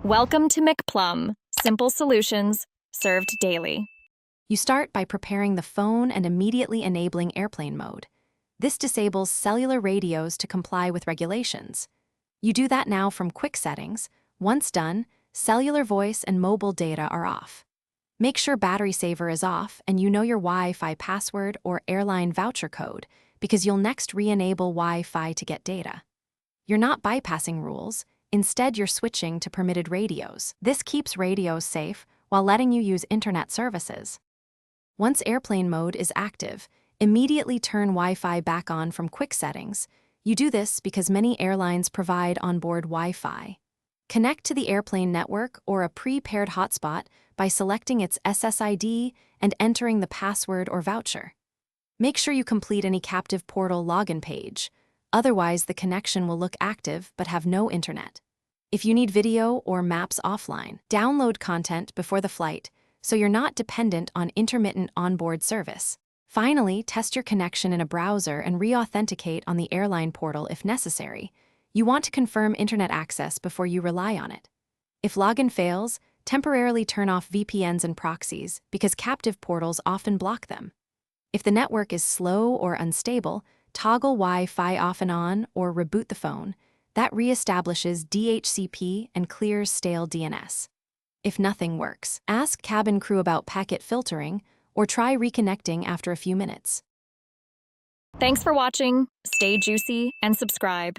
Welcome to McPlum, simple solutions served daily. You start by preparing the phone and immediately enabling airplane mode. This disables cellular radios to comply with regulations. You do that now from quick settings. Once done, cellular voice and mobile data are off. Make sure battery saver is off and you know your Wi-Fi password or airline voucher code, because you'll next re-enable Wi-Fi to get data. You're not bypassing rules. Instead, you're switching to permitted radios. This keeps radios safe while letting you use internet services. Once airplane mode is active, immediately turn Wi-Fi back on from quick settings. You do this because many airlines provide onboard Wi-Fi. Connect to the airplane network or a pre-paired hotspot by selecting its SSID and entering the password or voucher. Make sure you complete any captive portal login page. Otherwise, the connection will look active but have no internet. If you need video or maps offline, download content before the flight so you're not dependent on intermittent onboard service. Finally, test your connection in a browser and re-authenticate on the airline portal if necessary. You want to confirm internet access before you rely on it. If login fails, temporarily turn off VPNs and proxies because captive portals often block them. If the network is slow or unstable, toggle Wi-Fi off and on or reboot the phone. That reestablishes DHCP and clears stale DNS. If nothing works, ask cabin crew about packet filtering or try reconnecting after a few minutes. Thanks for watching. Stay juicy and subscribe.